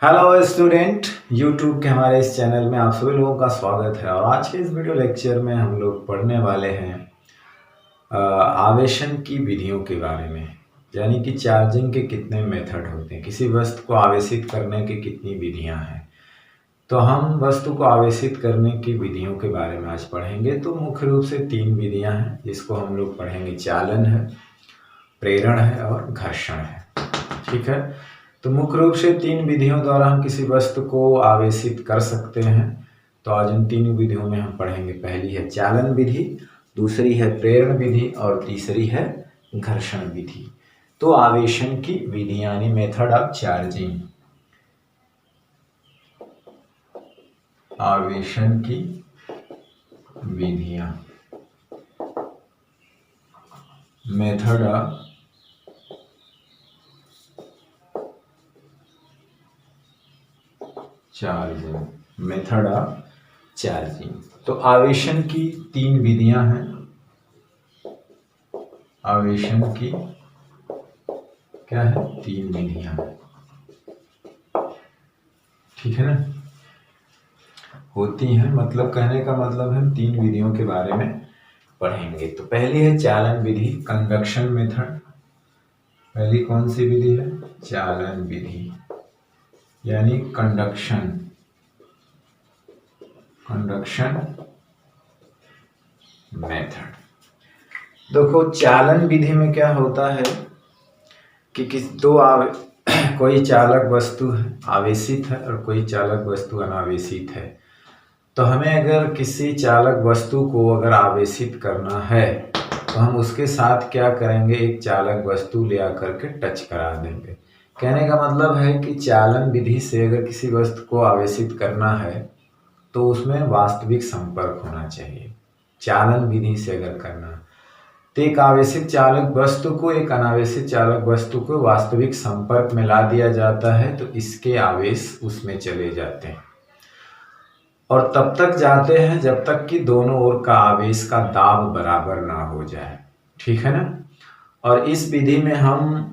Hello student, YouTube के हमारे इस चैनल में आप सभी लोगों का स्वागत है। और आज के इस वीडियो लेक्चर में हम लोग पढ़ने वाले हैं आवेशन की विधियों के बारे में। यानी कि चार्जिंग के कितने मेथड होते हैं, किसी वस्तु को आवेशित करने की कितनी विधियां हैं। तो हम वस्तु को आवेशित करने की विधियों के बारे में आज पढ़ेंगे। तो मुख्य रूप से 3 विधियां हैं जिसको हम लोग पढ़ेंगे। चालन है, प्रेरण है और घर्षण है। ठीक है, तो मुख्य रूप से 3 विधियों द्वारा हम किसी वस्तु को आवेशित कर सकते हैं। तो आज इन 3 विधियों में हम पढ़ेंगे। पहली है चालन विधि, दूसरी है प्रेरण विधि और तीसरी है घर्षण विधि। तो आवेशन की विधि यानी मेथड ऑफ चार्जिंग, आवेशन की विधियां, method of charging, method of charging. तो आवेशन की 3 विधियां हैं। आवेशन की क्या है? 3 विधियां हैं। ठीक है ना, होती हैं, मतलब कहने का मतलब है 3 विधियों के बारे में पढ़ेंगे। तो पहली है चालन विधि, कंडक्शन मेथड। पहली कौन सी विधि है? चालन विधि यानी कंडक्शन मेथड। देखो, चालन विधि में क्या होता है कि कोई चालक वस्तु आवेशित है और कोई चालक वस्तु अनावेशित है। तो हमें अगर किसी चालक वस्तु को अगर आवेशित करना है तो हम उसके साथ क्या करेंगे? एक चालक वस्तु ले आकर के टच करा देंगे। कहने का मतलब है कि चालन विधि से अगर किसी वस्तु को आवेशित करना है तो उसमें वास्तविक संपर्क होना चाहिए। चालन विधि से अगर करना तो एक आवेशित चालक वस्तु को एक अनावेशित चालक वस्तु को वास्तविक संपर्क में ला दिया जाता है, तो इसके आवेश उसमें चले जाते हैं और तब तक जाते हैं जब तक कि दोनों ओर का आवेश का दाब बराबर ना हो जाए। ठीक है ना। और इस विधि में हम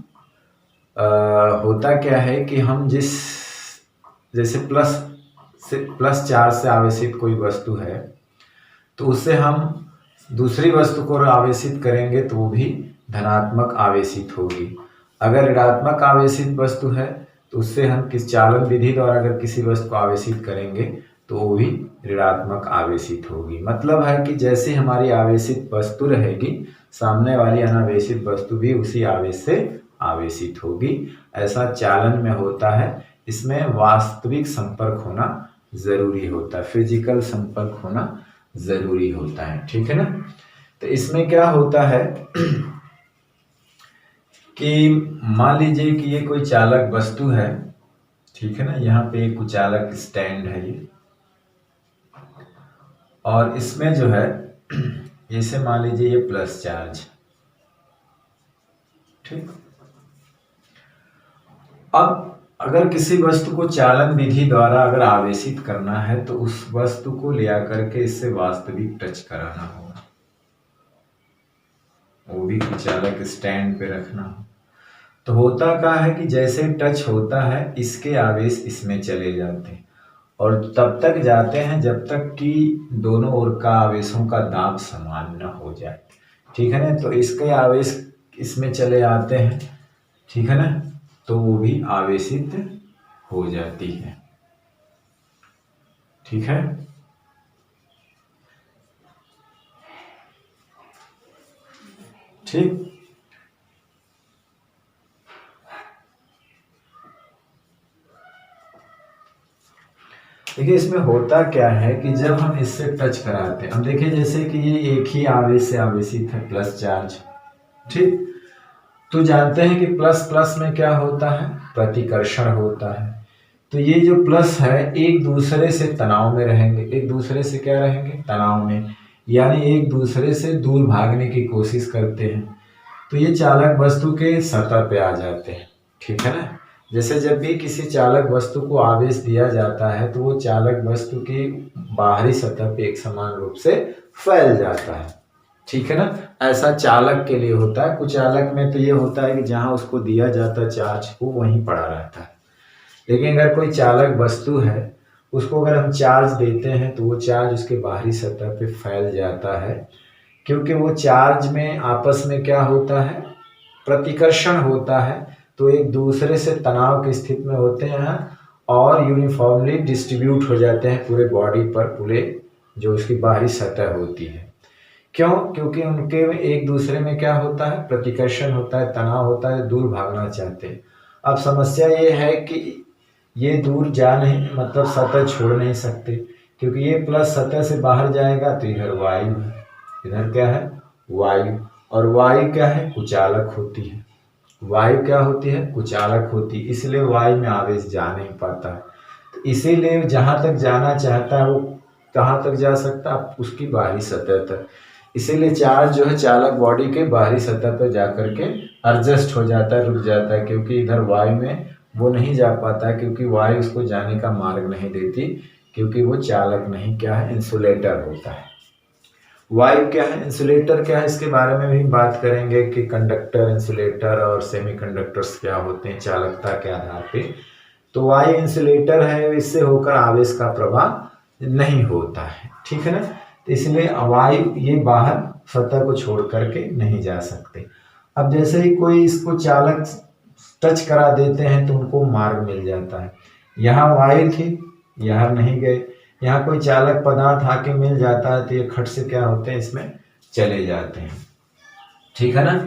होता क्या है कि हम जैसे प्लस चार्ज से आवेशित कोई वस्तु है तो उससे हम दूसरी वस्तु को आवेशित करेंगे तो वो भी धनात्मक आवेशित होगी। अगर ऋणात्मक आवेशित वस्तु है तो उससे हम किस चालन विधि द्वारा अगर किसी वस्तु को आवेशित करेंगे तो वो भी ऋणात्मक आवेशित होगी। मतलब है कि जैसे हमारी आवेशित वस्तु रहेगी, सामने वाली अनावेशित वस्तु भी उसी आवेश से आवेशित होगी। ऐसा चालन में होता है। इसमें वास्तविक संपर्क होना जरूरी होता है, फिजिकल संपर्क होना जरूरी होता है। ठीक है ना। तो इसमें क्या होता है कि मान लीजिए कि ये कोई चालक वस्तु है। ठीक है ना, यहाँ पे एक कुचालक स्टैंड है ये, और इसमें जो है जैसे मान लीजिए ये प्लस चार्ज। ठीक, अब अगर किसी वस्तु को चालन विधि द्वारा अगर आवेशित करना है तो उस वस्तु को ले आकर के इससे वास्तविक टच कराना होगा, वो भी कुचालक स्टैंड पे रखना हो। तो होता क्या है कि जैसे टच होता है इसके आवेश इसमें चले जाते हैं और तब तक जाते हैं जब तक कि दोनों ओर का आवेशों का दाब समान न हो जाए। ठीक है ना। तो इसके आवेश इसमें चले आते हैं। ठीक है ना, तो वो भी आवेशित हो जाती है। ठीक है। ठीक, देखिए इसमें होता क्या है कि जब हम इससे टच कराते हैं, हम देखिए जैसे कि ये एक ही आवेश से आवेशित है, प्लस चार्ज। ठीक, तो जानते हैं कि प्लस प्लस में क्या होता है? प्रतिकर्षण होता है। तो ये जो प्लस है एक दूसरे से तनाव में रहेंगे, एक दूसरे से क्या रहेंगे? तनाव में, यानी एक दूसरे से दूर भागने की कोशिश करते हैं। तो ये चालक वस्तु के सतह पे आ जाते हैं। ठीक है ना। जैसे जब भी किसी चालक वस्तु को आवेश दिया जाता है तो वो चालक वस्तु की बाहरी सतह पे एक समान रूप से फैल जाता है। ठीक है ना। ऐसा चालक के लिए होता है। कुचालक में तो ये होता है कि जहां उसको दिया जाता चार्ज वो वहीं पड़ा रहता है। लेकिन अगर कोई चालक वस्तु है उसको अगर हम चार्ज देते हैं तो वो चार्ज उसके बाहरी सतह पे फैल जाता है, क्योंकि वो चार्ज में आपस में क्या होता है, प्रतिकर्षण होता है, तो एक दूसरे से तनाव की स्थिति में होते हैं और यूनिफॉर्मली डिस्ट्रीब्यूट हो जाते हैं पूरे बॉडी पर, पूरे जो उसकी बाहरी सतह होती है। क्यों? क्योंकि उनके एक दूसरे में क्या होता है, प्रतिकर्षण होता है, तनाव होता है, दूर भागना चाहते हैं। अब समस्या ये है कि ये दूर जा नहीं, मतलब सतह छोड़ नहीं सकते, क्योंकि ये प्लस सतह से बाहर जाएगा तो इधर वायु है, इधर क्या है, वायु, और वायु क्या है, कुचालक होती है। वायु क्या होती है, कुचालक होती है, इसलिए वायु में आवेश जा नहीं पाता है। तो इसीलिए जहां तक जाना चाहता है वो कहाँ तक जा सकता है, उसकी बाहरी सतह तक। इसीलिए चार्ज जो है चालक बॉडी के बाहरी सतह पर जाकर के एडजस्ट हो जाता है, रुक जाता है, क्योंकि इधर वायु में वो नहीं जा पाता है, क्योंकि वायु उसको जाने का मार्ग नहीं देती, क्योंकि वो चालक नहीं, क्या है, इंसुलेटर होता है। वायु क्या है, इंसुलेटर क्या है, इसके बारे में भी बात करेंगे कि कंडक्टर, इंसुलेटर और सेमीकंडक्टर्स क्या होते हैं चालकता के आधार पे। तो वायु इंसुलेटर है, इससे होकर आवेश का प्रवाह नहीं होता है, ठीक है ना। तो इसलिए वायु ये बाहर सतह को छोड़ करके नहीं जा सकते। अब जैसे ही कोई इसको चालक टच करा देते हैं तो उनको मार्ग मिल जाता है। यहाँ वायु थी, यहाँ नहीं गए, यहाँ कोई चालक पदार्थ आके मिल जाता है तो ये खट से क्या होते हैं, इसमें चले जाते हैं, ठीक है ना।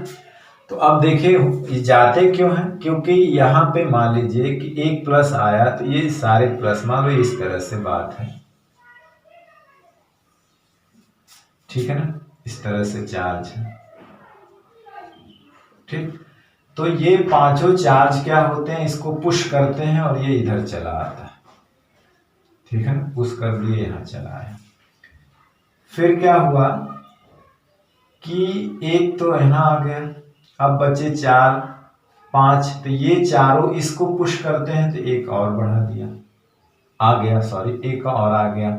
तो अब देखिए ये जाते क्यों हैं, क्योंकि यहाँ पे मान लीजिए कि एक प्लस आया तो ये सारे प्लस, मान लो इस तरह से बात है, ठीक है ना, इस तरह से चार्ज है, ठीक। तो ये पांचों चार्ज क्या होते हैं, इसको पुश करते हैं और ये इधर चला आता है, ठीक है ना, पुश कर दिए, यहाँ चला आया। फिर क्या हुआ कि एक तो यहाँ आ गया, अब बचे 4 5, तो ये चारों इसको पुश करते हैं तो एक और बढ़ा दिया, आ गया, सॉरी एक और आ गया।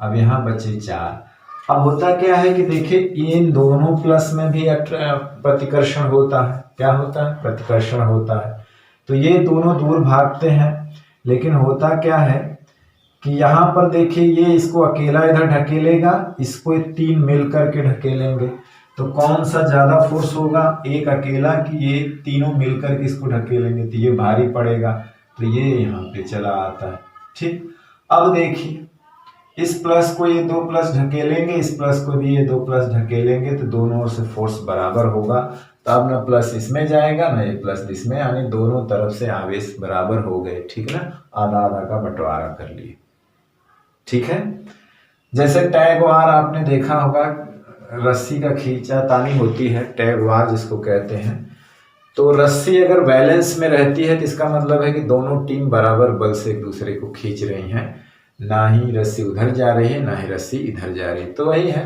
अब यहाँ बचे 4। अब होता क्या है कि देखिए इन दोनों प्लस में भी प्रतिकर्षण होता है, क्या होता है, प्रतिकर्षण होता है, तो ये दोनों दूर भागते हैं। लेकिन होता क्या है कि यहाँ पर देखिए ये इसको अकेला इधर ढकेलेगा, इसको 3 मिल करके ढकेलेंगे, तो कौन सा ज्यादा फोर्स होगा, एक अकेला कि ये तीनों मिलकर के इसको ढकेलेंगे, तो ये भारी पड़ेगा, तो ये यहाँ पे चला आता है, ठीक। अब देखिए इस प्लस को ये 2 प्लस ढकेलेंगे, इस प्लस को भी ये 2 प्लस ढकेलेंगे, तो दोनों ओर से फोर्स बराबर होगा, तब ना प्लस इसमें जाएगा ना ये प्लस इसमें, यानी दोनों तरफ से आवेश बराबर हो गए, ठीक है ना, आधा आधा का बंटवारा कर लिए, ठीक है। जैसे टैग वार आपने देखा होगा, रस्सी का खींचातानी होती है, टैग वार जिसको कहते हैं। तो रस्सी अगर बैलेंस में रहती है तो इसका मतलब है कि दोनों टीम बराबर बल से एक दूसरे को खींच रही हैं, ना ही रस्सी उधर जा रही है ना ही रस्सी इधर जा रही है। तो वही है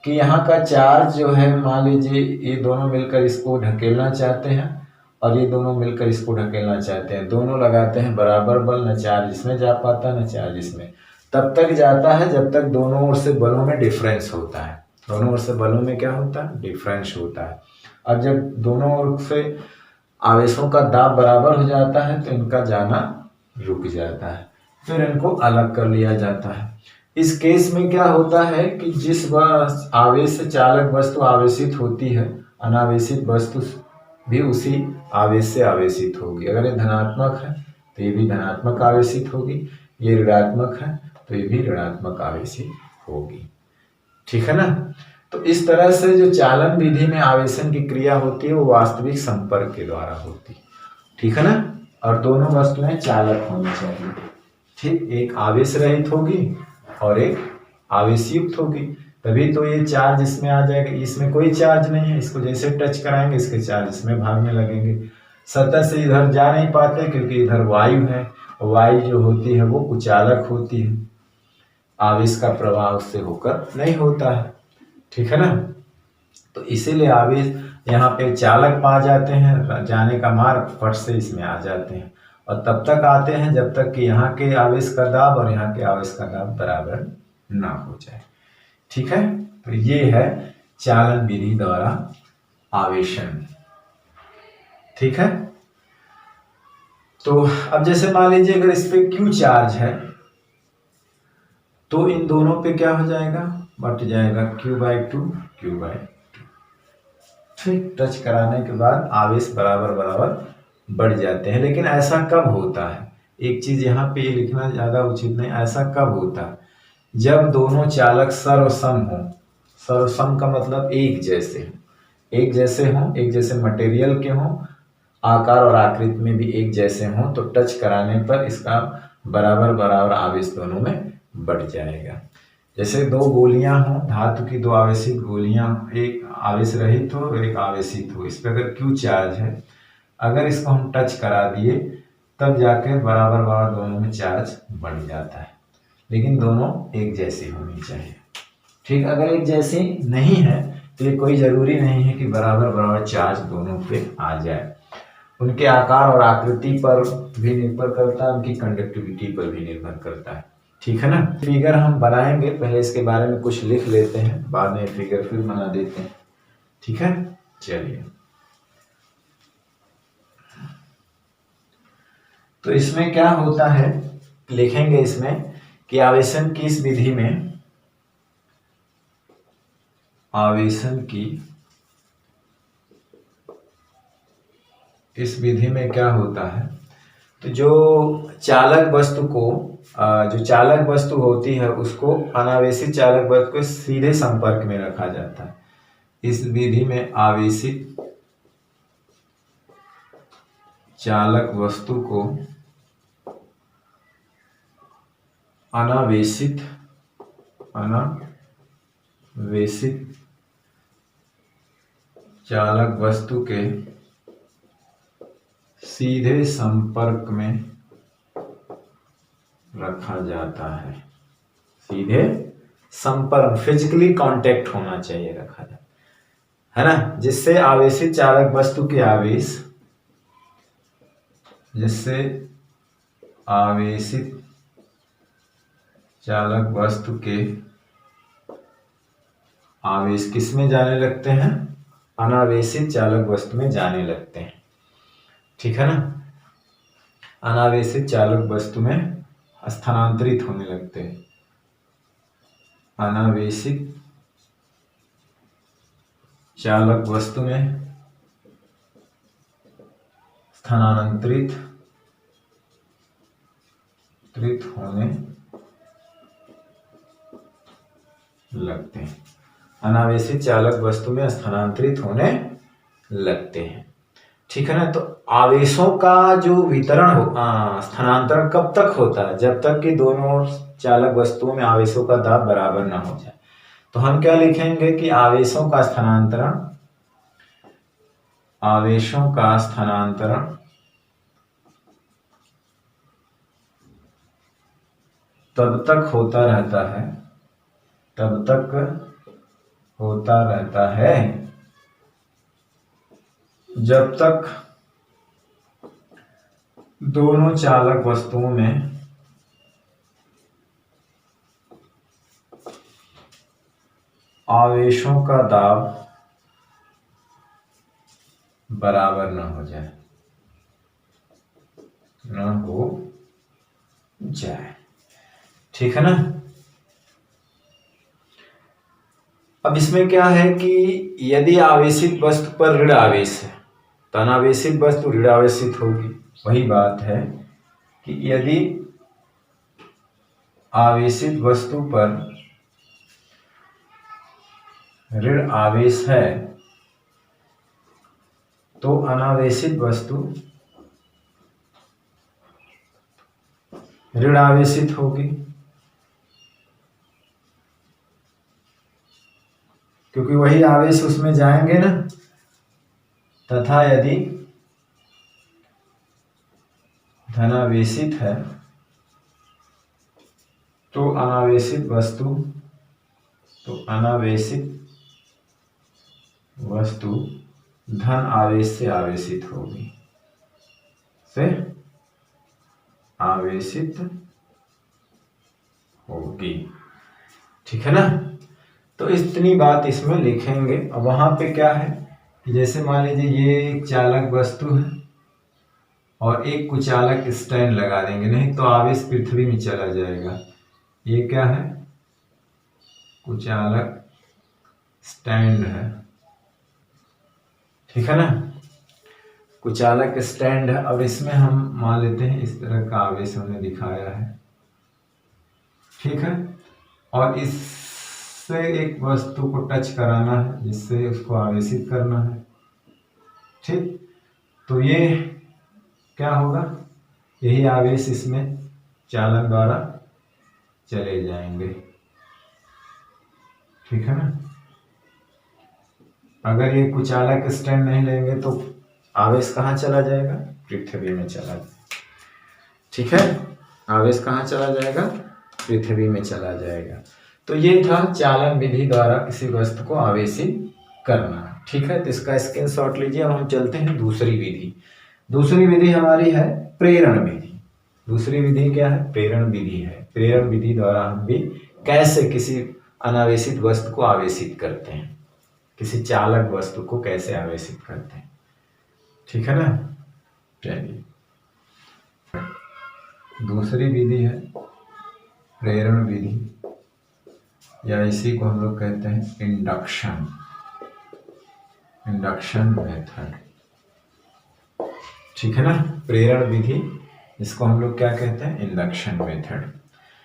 कि यहाँ का चार्ज जो है, मान लीजिए ये दोनों मिलकर इसको ढकेलना चाहते हैं और ये दोनों मिलकर इसको ढकेलना चाहते हैं, दोनों लगाते हैं बराबर बल, न चार्ज इसमें जा पाता न चार्ज इसमें, तब तक जाता है जब तक दोनों ओर से बलों में डिफरेंस होता है। दोनों ओर से बलों में क्या होता है, डिफरेंस होता है। और जब दोनों ओर से आवेशों का दाब बराबर हो जाता है तो इनका जाना रुक जाता है, फिर इनको अलग कर लिया जाता है। इस केस में क्या होता है कि जिस आवेश से चालक वस्तु आवेशित होती है, अनावेशित वस्तु भी उसी आवेश से आवेशित होगी। अगर ये धनात्मक है तो ये भी धनात्मक आवेशित होगी, ये ऋणात्मक है तो ये भी ऋणात्मक आवेशित होगी, ठीक है ना। तो इस तरह से जो चालन विधि में आवेशन की क्रिया होती है वो वास्तविक संपर्क के द्वारा होती है, ठीक है ना। और दोनों वस्तुएं चालक होनी चाहिए, ठीक, एक आवेश रहित होगी और एक आवेश युक्त होगी, तभी तो ये चार्ज इसमें आ जाएगा। इसमें कोई चार्ज नहीं है, इसको जैसे टच कराएंगे इसके चार्ज इसमें भागने लगेंगे, सतह से इधर जा नहीं पाते क्योंकि इधर वायु है, वायु जो होती है वो कुचालक होती है, आवेश का प्रवाह उससे होकर नहीं होता है, ठीक है ना। तो इसीलिए आवेश यहाँ पे चालक पा जाते हैं, जाने का मार्ग फट से इसमें आ जाते हैं, और तब तक आते हैं जब तक कि यहाँ के आवेश का दाब और यहाँ के आवेश का दाब बराबर ना हो जाए, ठीक है। तो ये है चालन विधि द्वारा आवेशन, ठीक है। तो अब जैसे मान लीजिए अगर इस पे Q चार्ज है तो इन दोनों पे क्या हो जाएगा, बट जाएगा Q/2 Q/2। ठीक, टच कराने के बाद आवेश बराबर बराबर बढ़ जाते हैं। लेकिन ऐसा कब होता है, एक चीज यहाँ पे लिखना ज्यादा उचित नहीं, ऐसा कब होता है जब दोनों चालक सर्वसम हो। सर्वसम का मतलब एक जैसे हो, एक जैसे हो, एक जैसे मटेरियल के हों, आकार और आकृति में भी एक जैसे हों, तो टच कराने पर इसका बराबर बराबर आवेश दोनों में बढ़ जाएगा। जैसे दो गोलियां हों, धातु की दो आवेशित गोलियां, एक आवेश रहित हो और एक आवेशित हो, इस पर अगर Q चार्ज है, अगर इसको हम टच करा दिए तब जाके बराबर बराबर दोनों में चार्ज बढ़ जाता है। लेकिन दोनों एक जैसी होनी चाहिए। ठीक, अगर एक जैसी नहीं है तो ये कोई जरूरी नहीं है कि बराबर बराबर चार्ज दोनों पे आ जाए। उनके आकार और आकृति पर भी निर्भर करता है, उनकी कंडक्टिविटी पर भी निर्भर करता है। ठीक है ना। फिगर हम बनाएंगे, पहले इसके बारे में कुछ लिख लेते हैं, बाद में फिगर फिर बना देते हैं। ठीक है, चलिए। तो इसमें क्या होता है, लिखेंगे इसमें कि आवेशन की इस विधि में, आवेशन की इस विधि में क्या होता है, तो जो चालक वस्तु को, जो चालक वस्तु होती है उसको अनावेशित चालक वस्तु के सीधे संपर्क में रखा जाता है। इस विधि में आवेशित चालक वस्तु को अनावेशित चालक वस्तु के सीधे संपर्क में रखा जाता है। सीधे संपर्क, फिजिकली कांटेक्ट होना चाहिए, रखा जाता है ना, जिससे आवेशित चालक वस्तु के आवेश, जिससे आवेशित चालक वस्तु के आवेश किस में जाने लगते हैं, अनावेशित चालक वस्तु में जाने लगते हैं। ठीक है ना, अनावेशित चालक वस्तु में स्थानांतरित होने लगते हैं। अनावेशित चालक वस्तु में स्थानांतरित होने लगते हैं। अनावेशित चालक वस्तु में स्थानांतरित होने लगते हैं। ठीक है ना। तो आवेशों का जो वितरण हो, स्थानांतरण कब तक होता है, जब तक कि दोनों चालक वस्तुओं में आवेशों का दाब बराबर ना हो जाए। तो हम क्या लिखेंगे कि आवेशों का स्थानांतरण, आवेशों का स्थानांतरण तब तक होता रहता है, तब तक होता रहता है जब तक दोनों चालक वस्तुओं में आवेशों का दाब बराबर न हो जाए, ठीक है ना। अब इसमें क्या है कि यदि आवेशित वस्तु पर ऋण आवेश है तो अनावेशित वस्तु ऋण आवेशित होगी। वही बात है कि यदि आवेशित वस्तु पर ऋण आवेश है तो अनावेशित वस्तु ऋण आवेशित होगी, क्योंकि वही आवेश उसमें जाएंगे ना। तथा यदि धनावेशित है तो अनावेशित वस्तु धन आवेश से आवेशित होगी, से आवेशित होगी। ठीक है ना। तो इतनी बात इसमें लिखेंगे। अब वहां पे क्या है कि जैसे मान लीजिए ये एक चालक वस्तु है और एक कुचालक स्टैंड लगा देंगे, नहीं तो आवेश पृथ्वी में चला जाएगा। ये क्या है? कुचालक स्टैंड है, ठीक है ना। कुचालक स्टैंड है और इसमें हम मान लेते हैं इस तरह का आवेश हमने दिखाया है, ठीक है। और इससे एक वस्तु को टच कराना है जिससे उसको आवेशित करना है, ठीक। तो ये क्या होगा? यही आवेश इसमें चालन द्वारा चले जाएंगे, ठीक है ना। अगर ये कुचालक स्टैंड नहीं लेंगे तो आवेश कहाँ चला जाएगा? पृथ्वी में चला जाएगा, ठीक है। आवेश कहाँ चला जाएगा? पृथ्वी में चला जाएगा। तो ये था चालन विधि द्वारा किसी वस्तु को आवेशित करना, ठीक है। तो इसका स्क्रीनशॉट लीजिए। अब हम चलते हैं दूसरी विधि। दूसरी विधि हमारी है प्रेरण विधि। दूसरी विधि क्या है? प्रेरण विधि है। प्रेरण विधि द्वारा हम भी कैसे किसी अनावेशित वस्तु को आवेशित करते हैं, किसी चालक वस्तु को कैसे आवेशित करते हैं, ठीक है ना। चलिए, दूसरी विधि है प्रेरण विधि, या इसी को हम लोग कहते हैं इंडक्शन, इंडक्शन मेथड, ठीक है ना। प्रेरण विधि, इसको हम लोग क्या कहते हैं? Induction method.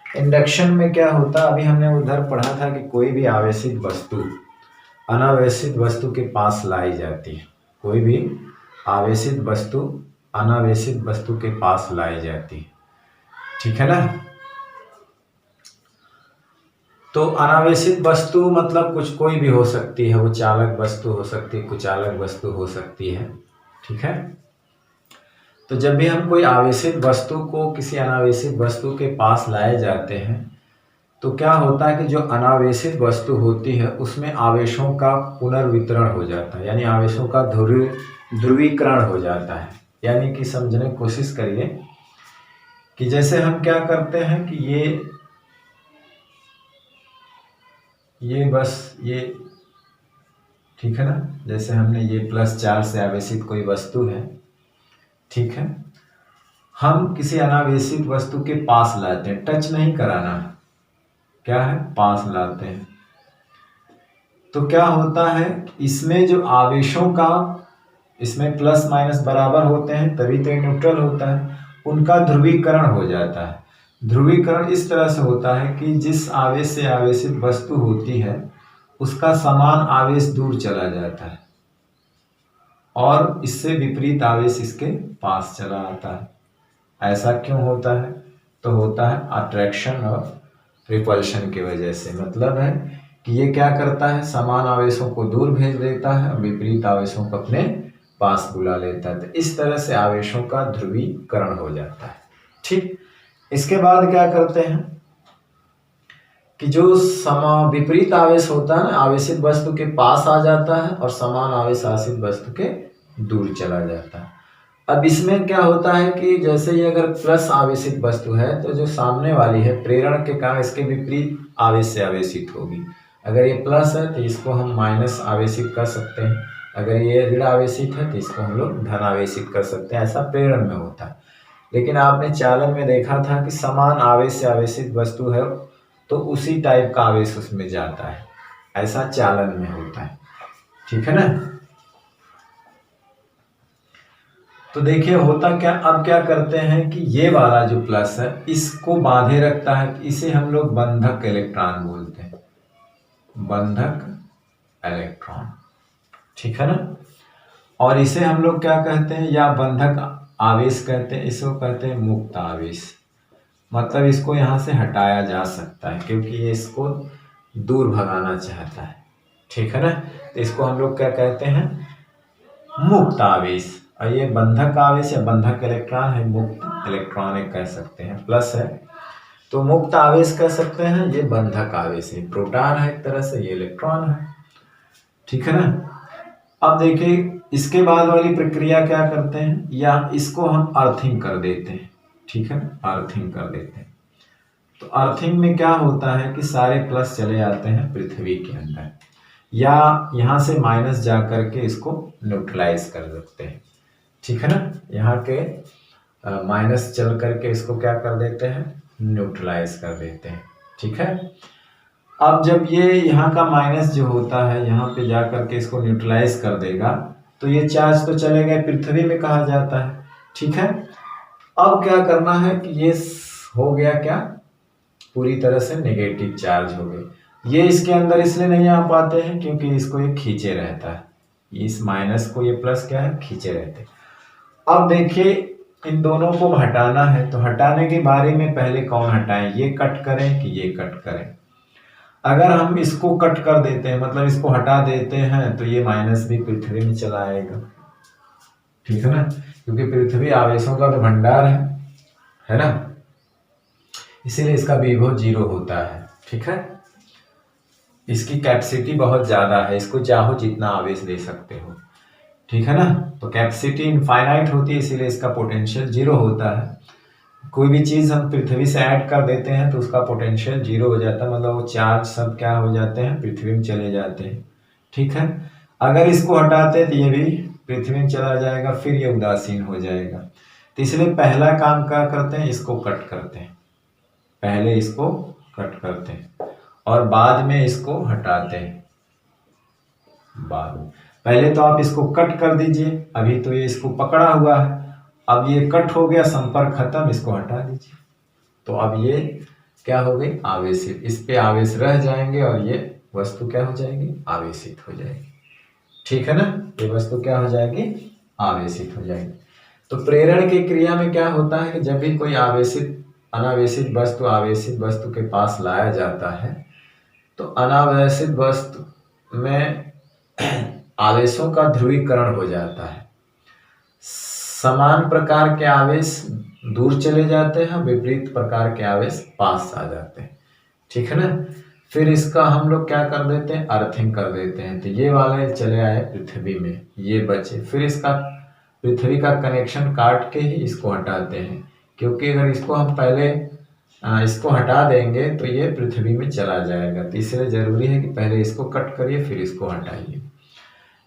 इंडक्शन में क्या होता है? अभी हमने उधर पढ़ा था कि कोई भी आवेशित वस्तु अनावेशित वस्तु के पास लाई जाती है। कोई भी आवेशित वस्तु अनावेशित वस्तु के पास लाई जाती है, ठीक है ना। तो अनावेशित वस्तु मतलब कुछ कोई भी हो सकती है, वो चालक वस्तु हो सकती है, कुचालक वस्तु हो सकती है, ठीक है। तो जब भी हम कोई आवेशित वस्तु को किसी अनावेशित वस्तु के पास लाए जाते हैं तो क्या होता है कि जो अनावेशित वस्तु होती है उसमें आवेशों का पुनर्वितरण हो जाता है, यानी आवेशों का ध्रुवीकरण हो जाता है। यानी कि समझने की कोशिश करिए कि जैसे हम क्या करते हैं कि ये बस ये, ठीक है ना। जैसे हमने ये +4 से आवेशित कोई वस्तु है, ठीक है। हम किसी अनावेशित वस्तु के पास लाते हैं, टच नहीं कराना है, क्या है? पास लाते हैं। तो क्या होता है, इसमें जो आवेशों का, इसमें प्लस माइनस बराबर होते हैं तभी तो न्यूट्रल होता है, उनका ध्रुवीकरण हो जाता है। ध्रुवीकरण इस तरह से होता है कि जिस आवेश से आवेशित वस्तु होती है उसका समान आवेश दूर चला जाता है और इससे विपरीत आवेश इसके पास चला आता है। ऐसा क्यों होता है? तो होता है अट्रैक्शन और रिपल्शन की वजह से। मतलब है कि ये क्या करता है, समान आवेशों को दूर भेज देता है और विपरीत आवेशों को अपने पास बुला लेता है। तो इस तरह से आवेशों का ध्रुवीकरण हो जाता है, ठीक। इसके बाद क्या करते हैं कि जो विपरीत आवेश होता है ना, आवेशित वस्तु के पास आ जाता है और समान आवेश आवेशित वस्तु के दूर चला जाता है। अब इसमें क्या होता है कि जैसे ये अगर प्लस आवेशित वस्तु है तो जो सामने वाली है प्रेरण के कारण इसके विपरीत आवेश से आवेशित होगी। अगर ये प्लस है तो इसको हम माइनस आवेशित कर सकते हैं, अगर ये ऋण आवेशित है तो इसको हम लोग धन आवेशित कर सकते हैं। ऐसा प्रेरण में होता है। लेकिन आपने चालन में देखा था कि समान आवेश से आवेशित वस्तु है तो उसी टाइप का आवेश उसमें जाता है, ऐसा चालन में होता है, ठीक है ना। तो देखिए होता क्या, अब क्या करते हैं कि ये वाला जो प्लस है इसको बांधे रखता है, इसे हम लोग बंधक इलेक्ट्रॉन बोलते हैं, बंधक इलेक्ट्रॉन, ठीक है ना। और इसे हम लोग क्या कहते हैं, या बंधक आवेश कहते हैं, इसको कहते हैं मुक्त आवेश। मतलब इसको यहाँ से हटाया जा सकता है क्योंकि ये इसको दूर भगाना चाहता है, ठीक है ना। तो इसको हम लोग क्या कहते हैं, मुक्त आवेश। और ये बंधक आवेश या बंधक इलेक्ट्रॉन है, मुक्त इलेक्ट्रॉन एक कह सकते हैं, प्लस है तो मुक्त आवेश कह सकते हैं। ये बंधक आवेश है, प्रोटॉन है एक तरह से, ये इलेक्ट्रॉन है, ठीक है ना। अब देखिए इसके बाद वाली प्रक्रिया क्या करते हैं, या इसको हम अर्थिंग कर देते हैं, ठीक है ना, अर्थिंग कर देते हैं। तो अर्थिंग में क्या होता है कि सारे प्लस चले जाते हैं पृथ्वी के अंदर, या यहाँ से माइनस जा करके इसको न्यूट्रलाइज कर सकते हैं, ठीक है ना। यहाँ के माइनस चल करके इसको क्या कर देते हैं, न्यूट्रलाइज कर देते हैं। ठीक है, अब जब ये यहाँ का माइनस जो होता है यहाँ पे जा करके इसको न्यूट्रलाइज कर देगा तो ये चार्ज तो चले गए, पृथ्वी में कहा जाता है। ठीक है, अब क्या करना है कि ये हो गया क्या, पूरी तरह से नेगेटिव चार्ज हो गए। ये इसके अंदर इसलिए नहीं आ पाते हैं क्योंकि इसको ये खींचे रहता है, इस माइनस को ये प्लस क्या है, खींचे रहते हैं। अब देखिए इन दोनों को हटाना है, तो हटाने के बारे में पहले कौन हटाएं, ये कट करें कि ये कट करें। अगर हम इसको कट कर देते हैं, मतलब इसको हटा देते हैं, तो ये माइनस भी पृथ्वी में चला आएगा। ठीक है ना, क्योंकि पृथ्वी आवेशों का तो भंडार है ना, इसीलिए इसका विभव 0 होता है। ठीक है, इसकी कैपेसिटी बहुत ज्यादा है, इसको चाहो जितना आवेश दे सकते हो। ठीक है ना, तो कैपेसिटी इनफाइनाइट होती है, इसीलिए इसका पोटेंशियल 0 होता है। कोई भी चीज हम पृथ्वी से ऐड कर देते हैं तो उसका पोटेंशियल 0 हो जाता है, मतलब वो चार्ज सब क्या हो जाते हैं, पृथ्वी में चले जाते हैं। ठीक है, अगर इसको हटाते तो ये भी पृथ्वी में चला जाएगा, फिर ये उदासीन हो जाएगा। तो इसलिए पहला काम क्या करते हैं, इसको कट करते हैं, पहले इसको कट करते हैं और बाद में इसको हटाते हैं। बाद में, पहले तो आप इसको कट कर दीजिए, अभी तो ये इसको पकड़ा हुआ है, अब ये कट हो गया, संपर्क खत्म, इसको हटा दीजिए, तो अब ये क्या हो गई, आवेशित। इस पे आवेश रह जाएंगे और ये वस्तु क्या हो जाएगी, आवेशित हो जाएगी। ठीक है ना, ये वस्तु क्या हो जाएगी, आवेशित हो जाएगी। तो प्रेरण की क्रिया में क्या होता है कि जब भी कोई आवेशित अनावेशित वस्तु आवेशित वस्तु के पास लाया जाता है तो अनावेशित वस्तु में आवेशों का ध्रुवीकरण हो जाता है, समान प्रकार के आवेश दूर चले जाते हैं, विपरीत प्रकार के आवेश पास आ जाते हैं। ठीक है ना, फिर इसका हम लोग क्या कर देते हैं, अर्थिंग कर देते हैं, तो ये वाले चले आए पृथ्वी में, ये बचे, फिर इसका पृथ्वी का कनेक्शन काट के ही इसको हटाते हैं, क्योंकि अगर इसको हम पहले इसको हटा देंगे तो ये पृथ्वी में चला जाएगा, तो इसलिए जरूरी है कि पहले इसको कट करिए फिर इसको हटाइए।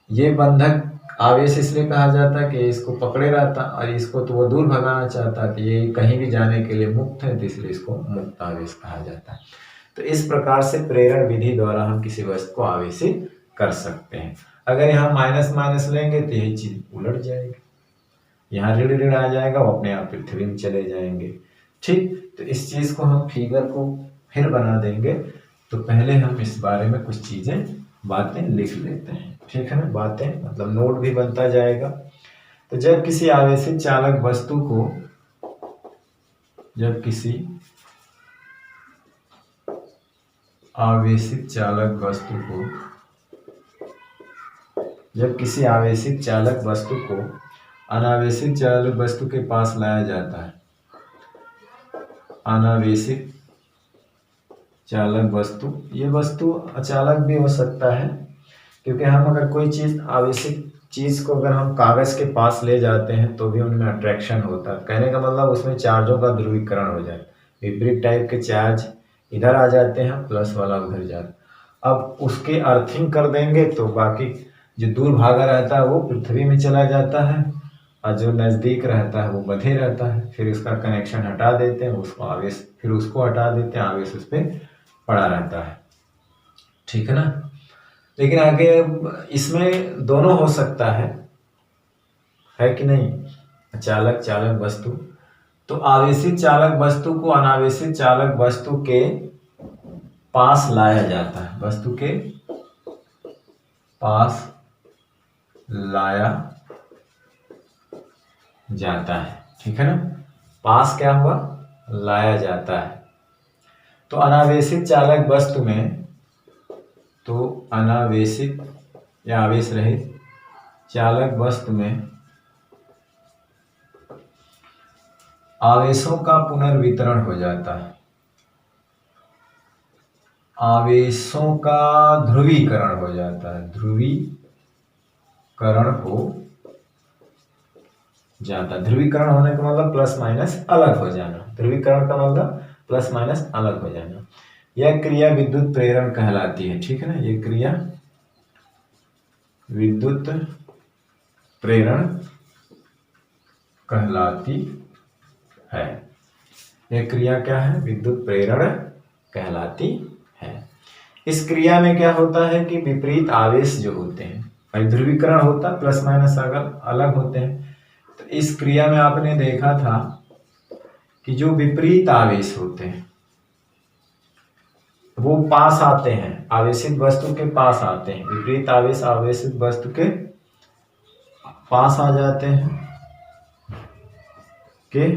ये बंधक आवेश इसलिए कहा जाता है कि इसको पकड़े रहता और इसको तो वो दूर भगाना चाहता है, तो ये कहीं भी जाने के लिए मुक्त है, तो इसलिए इसको मुक्त आवेश कहा जाता है। तो इस प्रकार से प्रेरण विधि द्वारा हम किसी वस्तु को आवेशित कर सकते हैं। अगर यहाँ माइनस माइनस लेंगे तो यही चीज उलट जाएगी, यहाँ ऋण ऋण आ जाएगा, वो अपने आप पृथ्वी में चले जाएंगे। ठीक, तो इस चीज को हम फिगर को फिर बना देंगे, तो पहले हम इस बारे में कुछ चीजें बातें लिख लेते हैं। ठीक है ना, बातें मतलब नोट भी बनता जाएगा। तो जब किसी आवेशित चालक वस्तु को जब किसी आवेशित चालक वस्तु को अनावेशित चालक वस्तु के पास लाया जाता है, अनावेशित चालक वस्तु, ये वस्तु अचालक भी हो सकता है, क्योंकि हम अगर कोई चीज आवेशित चीज को अगर हम कागज के पास ले जाते हैं तो भी उनमें अट्रैक्शन होता है, कहने का मतलब उसमें चार्जों का ध्रुवीकरण हो जाए, विपरीत टाइप के चार्ज इधर आ जाते हैं, प्लस वाला उधर जाता। अब उसके अर्थिंग कर देंगे तो बाकी जो दूर भागा रहता है वो पृथ्वी में चला जाता है और जो नजदीक रहता है वो बंधे रहता है, फिर उसका कनेक्शन हटा देते हैं, उसको आवेश फिर उसको हटा देते हैं, आवेश उस पर पड़ा रहता है। ठीक है ना, लेकिन आगे इसमें दोनों हो सकता है कि नहीं, चालक चालक वस्तु, तो आवेशित चालक वस्तु को अनावेशित चालक वस्तु के पास लाया जाता है, वस्तु के पास लाया जाता है। ठीक है ना, पास क्या हुआ, लाया जाता है। तो अनावेशित चालक वस्तु में, तो अनावेशित या आवेश रहित चालक वस्तु में आवेशों का पुनर्वितरण हो जाता है, आवेशों का ध्रुवीकरण हो जाता है, ध्रुवीकरण हो जाता है। ध्रुवीकरण होने का मतलब प्लस माइनस अलग हो जाना, ध्रुवीकरण का मतलब प्लस माइनस अलग हो जाना। यह क्रिया विद्युत प्रेरण कहलाती है। ठीक है ना, यह क्रिया विद्युत प्रेरण कहलाती है। यह क्रिया क्या है? विद्युत प्रेरण कहलाती है। इस क्रिया में क्या होता है कि विपरीत आवेश जो होते हैं, भाई ध्रुवीकरण होता है, प्लस माइनस अगर अलग होते हैं, तो इस क्रिया में आपने देखा था कि जो विपरीत आवेश होते हैं वो पास आते हैं, आवेशित वस्तु के पास आते हैं। विपरीत आवेश आवेशित वस्तु के पास आ जाते हैं के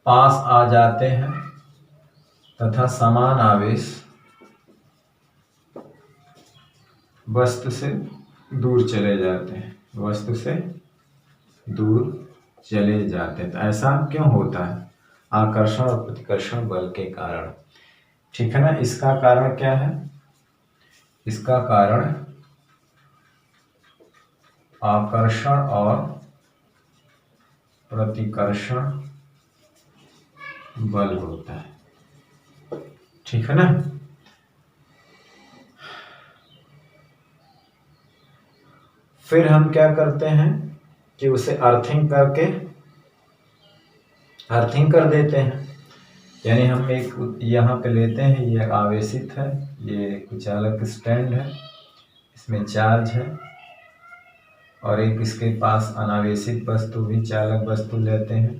पास आ जाते हैं तथा समान आवेश वस्तु से दूर चले जाते हैं, वस्तु से दूर चले जाते हैं। तो ऐसा क्यों होता है? आकर्षण और प्रतिकर्षण बल के कारण, ठीक है ना। इसका कारण क्या है? इसका कारण आकर्षण और प्रतिकर्षण बल होता है, ठीक है ना। फिर हम क्या करते हैं कि उसे अर्थिंग कर देते हैं। यानी हम एक यहाँ पे लेते हैं, ये आवेशित है, ये कुचालक स्टैंड है, इसमें चार्ज है, और एक इसके पास अनावेशित वस्तु भी चालक वस्तु लेते हैं।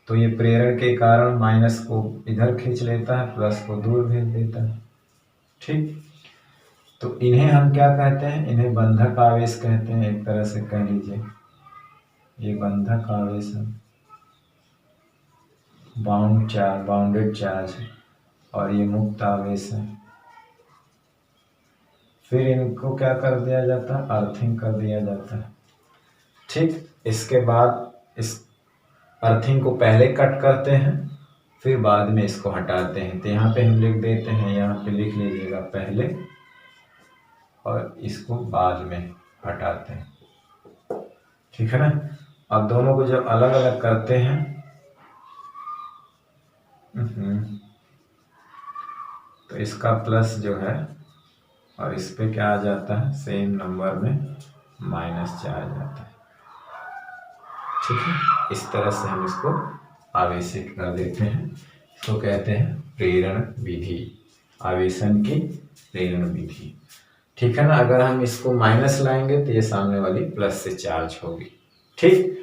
तो ये प्रेरण के कारण माइनस को इधर खींच लेता है, प्लस को दूर भेज देता है, ठीक। तो इन्हें हम क्या कहते हैं? इन्हें बंधक आवेश कहते हैं, एक तरह से कह लीजिए। ये बंधक आवेश है, बाउंडेड चार्ज है, और ये मुक्त आवेश है। फिर इनको क्या कर दिया जाता है? अर्थिंग कर दिया जाता है, ठीक। इसके बाद इस अर्थिंग को पहले कट करते हैं, फिर बाद में इसको हटाते हैं। तो यहाँ पे हम लिख देते हैं, यहाँ पे लिख लीजिएगा पहले, और इसको बाद में हटाते हैं, ठीक है ना। अब दोनों को जब अलग अलग करते हैं, तो इसका प्लस जो है, और इस पे क्या आ जाता है? सेम नंबर में माइनस चार्ज आता है, ठीक है। इस तरह से हम इसको आवेशित कर देते हैं। इसको कहते हैं प्रेरण विधि, आवेशन की प्रेरण विधि, ठीक है ना। अगर हम इसको माइनस लाएंगे तो ये सामने वाली प्लस से चार्ज होगी, ठीक।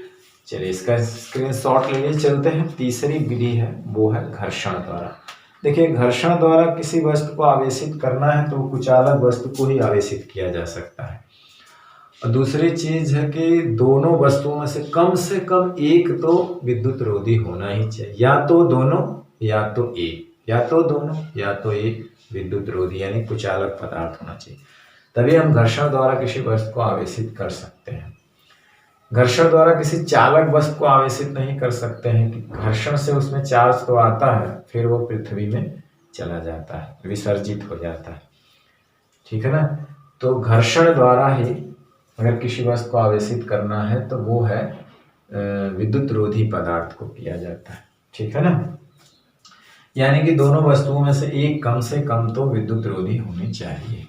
चलिए इसका स्क्रीनशॉट ले लिए, चलते हैं। तीसरी विधि है, वो है घर्षण द्वारा। देखिए, घर्षण द्वारा किसी वस्तु को आवेशित करना है तो कुचालक वस्तु को ही आवेशित किया जा सकता है। और दूसरी चीज है कि दोनों वस्तुओं में से कम एक तो विद्युत रोधी होना ही चाहिए, या तो दोनों या तो एक, या तो दोनों या तो एक विद्युत रोधी यानी कुचालक पदार्थ होना चाहिए, तभी हम घर्षण द्वारा किसी वस्तु को आवेशित कर सकते हैं। घर्षण द्वारा किसी चालक वस्तु को आवेशित नहीं कर सकते हैं कि घर्षण से उसमें चार्ज तो आता है, फिर वो पृथ्वी में चला जाता है, विसर्जित हो जाता है, ठीक है ना। तो घर्षण द्वारा ही अगर किसी वस्तु को आवेशित करना है तो वो है विद्युत रोधी पदार्थ को किया जाता है, ठीक है ना। यानी कि दोनों वस्तुओं में से एक कम से कम तो विद्युत रोधी होनी चाहिए।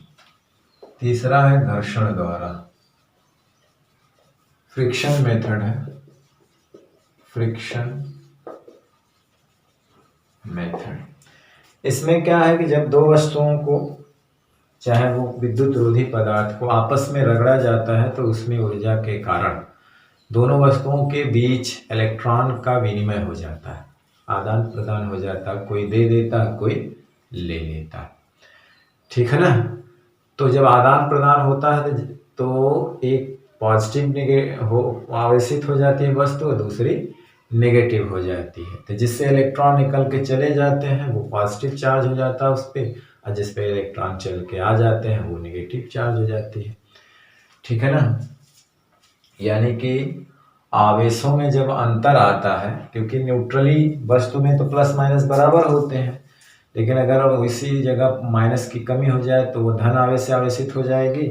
तीसरा है घर्षण द्वारा, फ्रिक्शन मेथड है, फ्रिक्शन मेथड। इसमें क्या है कि जब दो वस्तुओं को, चाहे वो विद्युत रोधी पदार्थ को आपस में रगड़ा जाता है, तो उसमें ऊर्जा के कारण दोनों वस्तुओं के बीच इलेक्ट्रॉन का विनिमय हो जाता है, आदान प्रदान हो जाता है, कोई दे देता है, कोई ले लेता है, ठीक है ना। तो जब आदान प्रदान होता है तो एक पॉजिटिव आवेशित हो जाती है वस्तु, और दूसरी नेगेटिव हो जाती है। तो जिससे इलेक्ट्रॉन निकल के चले जाते हैं वो पॉजिटिव चार्ज हो जाता है उस पर, और जिस पे इलेक्ट्रॉन चल के आ जाते हैं वो नेगेटिव चार्ज हो जाती है, ठीक है ना। यानी कि आवेशों में जब अंतर आता है, क्योंकि न्यूट्रली वस्तु में तो प्लस माइनस बराबर होते हैं, लेकिन अगर इसी जगह माइनस की कमी हो जाए तो वो धन आवेश से आवेशित हो जाएगी,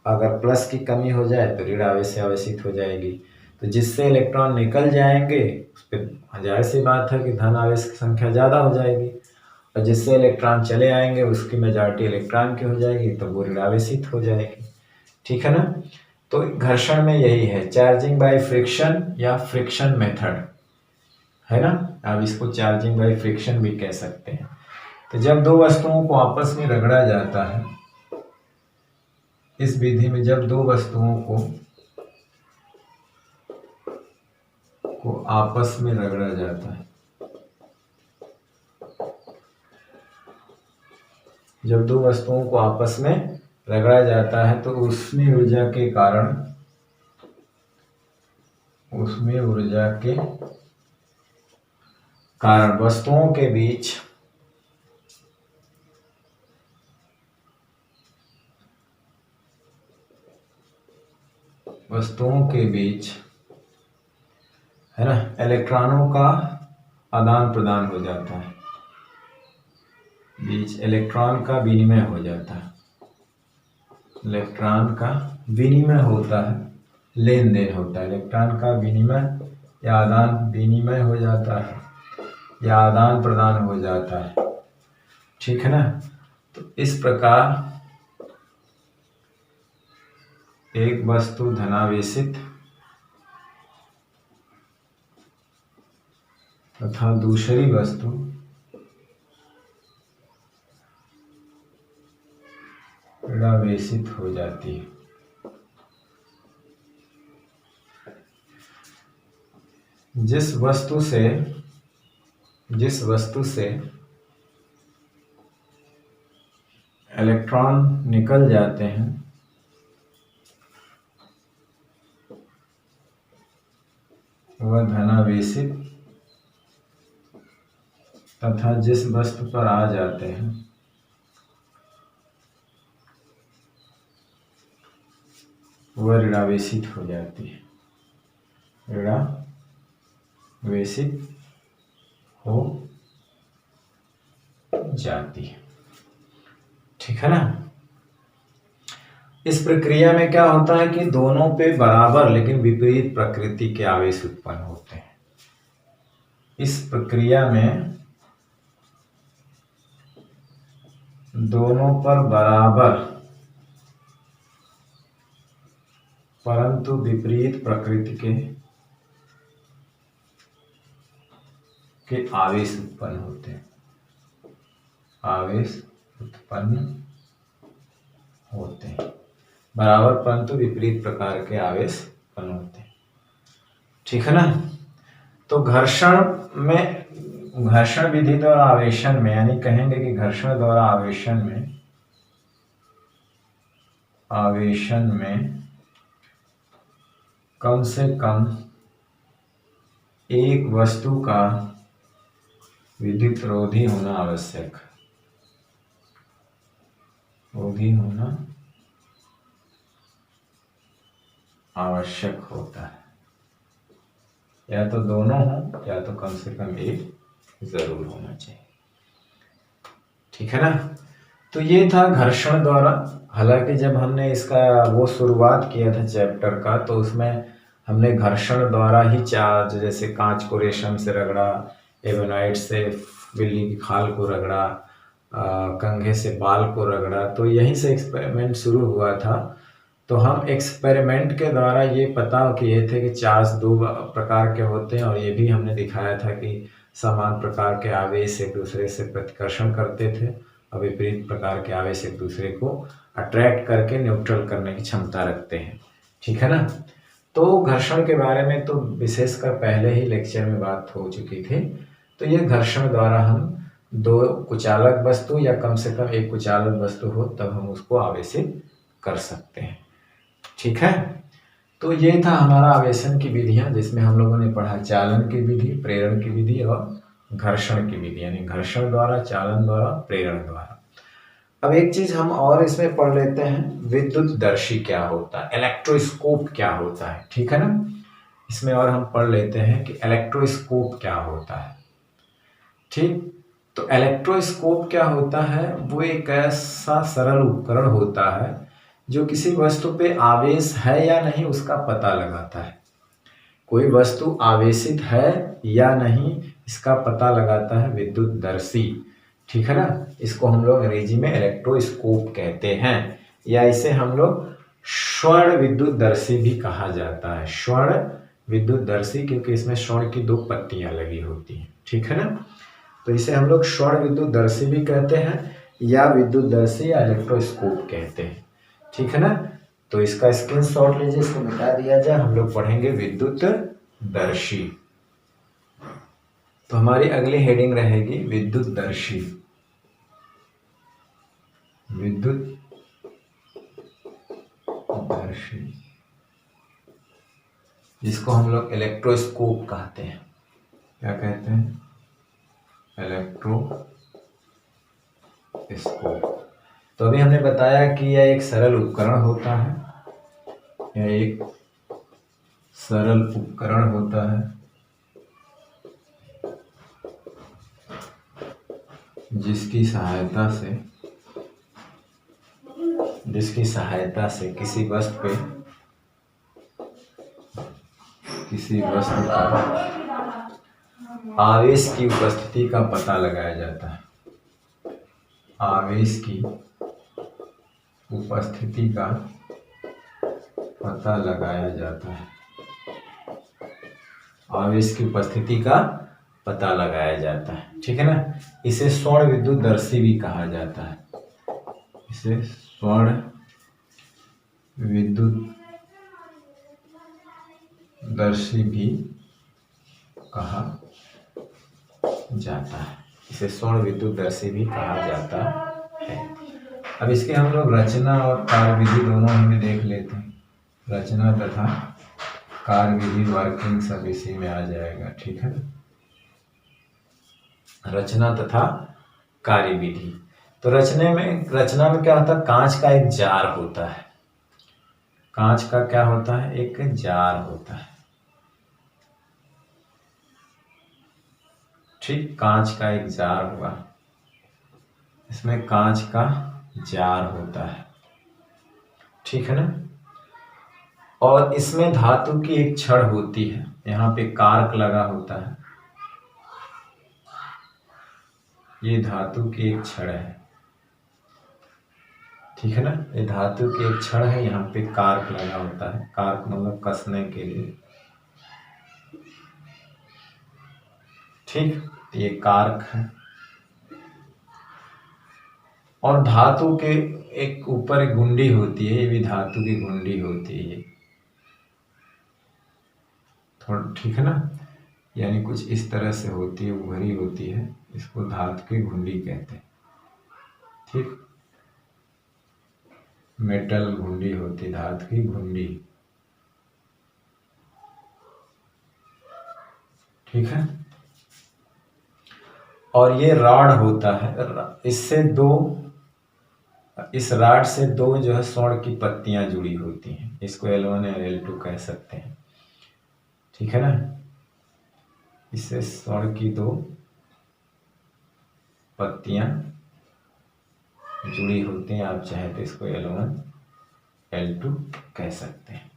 अगर प्लस की कमी हो जाए तो ऋण आवेश से आवेशित हो जाएगी। तो जिससे इलेक्ट्रॉन निकल जाएंगे उस पर जाहिर सी बात है कि धन आवेश की संख्या ज़्यादा हो जाएगी, और जिससे इलेक्ट्रॉन चले आएंगे उसकी मेजॉरिटी इलेक्ट्रॉन की हो जाएगी, तो वो ऋण आवेशित हो जाएगी, ठीक है ना। तो घर्षण में यही है, चार्जिंग बाय फ्रिक्शन या फ्रिक्शन मेथड, है ना। अब इसको चार्जिंग बाय फ्रिक्शन भी कह सकते हैं। तो जब दो वस्तुओं को आपस में रगड़ा जाता है, इस विधि में जब दो वस्तुओं को आपस में रगड़ा जाता है, जब दो वस्तुओं को आपस में रगड़ा जाता है तो उसमें ऊर्जा के कारण वस्तुओं के बीच है ना इलेक्ट्रॉनों का आदान प्रदान हो जाता है, इलेक्ट्रॉन का विनिमय हो जाता है, इलेक्ट्रॉन का विनिमय होता है, लेन देन होता है, इलेक्ट्रॉन का विनिमय या आदान विनिमय हो जाता है या आदान प्रदान हो जाता है, ठीक है ना। तो इस प्रकार एक वस्तु धनावेशित तथा दूसरी वस्तु ऋणावेशित हो जाती है। जिस वस्तु से इलेक्ट्रॉन निकल जाते हैं वह धनावेशित तथा जिस वस्तु पर आ जाते हैं वह ऋणावेशित हो जाती है, ऋणावेशित हो जाती है, ठीक है ना। इस प्रक्रिया में क्या होता है कि दोनों पे बराबर लेकिन विपरीत प्रकृति के आवेश उत्पन्न होते हैं। इस प्रक्रिया में दोनों पर बराबर परंतु विपरीत प्रकृति के आवेश उत्पन्न होते हैं, बराबर परंतु विपरीत प्रकार के आवेश उत्पन्न होते हैं, ठीक है ना। तो घर्षण विधि द्वारा आवेशन में, यानी कहेंगे कि घर्षण द्वारा आवेशन में कम से कम एक वस्तु का विद्युत रोधी होना आवश्यक होता है, या तो दोनों हो या तो कम से कम एक जरूर होना चाहिए, ठीक है ना। तो ये था घर्षण द्वारा। हालांकि जब हमने इसका वो शुरुआत किया था चैप्टर का, तो उसमें हमने घर्षण द्वारा ही चार्ज, जैसे कांच को रेशम से रगड़ा, एबोनाइट से बिल्ली की खाल को रगड़ा, कंघे से बाल को रगड़ा, तो यहीं से एक्सपेरिमेंट शुरू हुआ था। तो हम एक्सपेरिमेंट के द्वारा ये पता किए थे कि चार्ज दो प्रकार के होते हैं, और ये भी हमने दिखाया था कि समान प्रकार के आवेश एक दूसरे से प्रतिकर्षण करते थे और विपरीत प्रकार के आवेश एक दूसरे को अट्रैक्ट करके न्यूट्रल करने की क्षमता रखते हैं, ठीक है ना। तो घर्षण के बारे में तो विशेषकर पहले ही लेक्चर में बात हो चुकी थी। तो ये घर्षण द्वारा हम दो कुचालक वस्तु या कम से कम एक कुचालक वस्तु हो तब हम उसको आवेशित कर सकते हैं, ठीक है। तो ये था हमारा आवेशन की विधियां, जिसमें हम लोगों ने पढ़ा चालन की विधि, प्रेरण की विधि और घर्षण की विधि, यानी घर्षण द्वारा, चालन द्वारा, प्रेरण द्वारा। अब एक चीज हम और इसमें पढ़ लेते हैं, विद्युतदर्शी क्या होता है, इलेक्ट्रोस्कोप क्या होता है, ठीक है ना। इसमें और हम पढ़ लेते हैं कि इलेक्ट्रोस्कोप क्या होता है, ठीक। तो इलेक्ट्रोस्कोप क्या होता है, वो एक ऐसा सरल उपकरण होता है जो किसी वस्तु पे आवेश है या नहीं उसका पता लगाता है। कोई वस्तु आवेशित है या नहीं इसका पता लगाता है विद्युतदर्शी, ठीक है ना। इसको हम लोग अंग्रेजी में इलेक्ट्रोस्कोप कहते हैं, या इसे हम लोग स्वर्ण विद्युतदर्शी भी कहा जाता है। स्वर्ण विद्युतदर्शी क्योंकि इसमें स्वर्ण की 2 पत्तियां लगी होती हैं, ठीक है ना। तो इसे हम लोग स्वर्ण विद्युतदर्शी भी कहते हैं या विद्युतदर्शी या इलेक्ट्रोस्कोप कहते हैं, ठीक है ना। तो इसका स्क्रीनशॉट लीजिए, इसको मिटा दिया जाए। हम लोग पढ़ेंगे विद्युतदर्शी। तो हमारी अगली हेडिंग रहेगी विद्युतदर्शी। विद्युतदर्शी जिसको हम लोग इलेक्ट्रोस्कोप कहते हैं। क्या कहते हैं? इलेक्ट्रोस्कोप। तो अभी हमने बताया कि यह एक सरल उपकरण होता है, यह एक सरल उपकरण होता है जिसकी सहायता से किसी वस्तु पर आवेश की उपस्थिति का पता लगाया जाता है। आवेश की उपस्थिति का पता लगाया जाता है। आवेश की उपस्थिति का पता लगाया जाता है, ठीक है ना। इसे स्वर्ण विद्युतदर्शी भी कहा जाता है। इसे स्वर्ण विद्युतदर्शी भी कहा जाता है। इसे स्वर्ण विद्युतदर्शी भी कहा जाता है। अब इसके हम लोग रचना और कार्यविधि दोनों हमें देख लेते हैं। रचना तथा कार्यविधि, वर्किंग सब इसी में आ जाएगा, ठीक है। रचना तथा कार्यविधि। तो रचना में क्या होता है? कांच का एक जार होता है। कांच का क्या होता है? एक जार होता है, ठीक। कांच का एक जार हुआ, इसमें कांच का जार होता है, ठीक है ना। और इसमें धातु की एक छड़ होती है, यहाँ पे कार्क लगा होता है। ये धातु की एक छड़ है, ठीक है ना। ये धातु की एक छड़ है, यहाँ पे कार्क लगा होता है। कार्क मतलब कसने के लिए, ठीक। ये कार्क है। और धातु के एक ऊपर एक गुंडी होती है, ये भी धातु की गुंडी होती है, थोड़ा, ठीक है ना। यानी कुछ इस तरह से होती है, उभरी होती है, इसको धातु की गुंडी कहते हैं, ठीक। मेटल गुंडी होती, धातु की गुंडी, ठीक है। और ये रॉड होता है, इस रॉड से 2 जो है स्वर्ण की पत्तियां जुड़ी होती हैं, इसको L1 और L2 कह सकते हैं, ठीक है ना। इससे स्वर्ण की 2 पत्तियां जुड़ी होती हैं, आप चाहे तो इसको L1 L2 कह सकते हैं।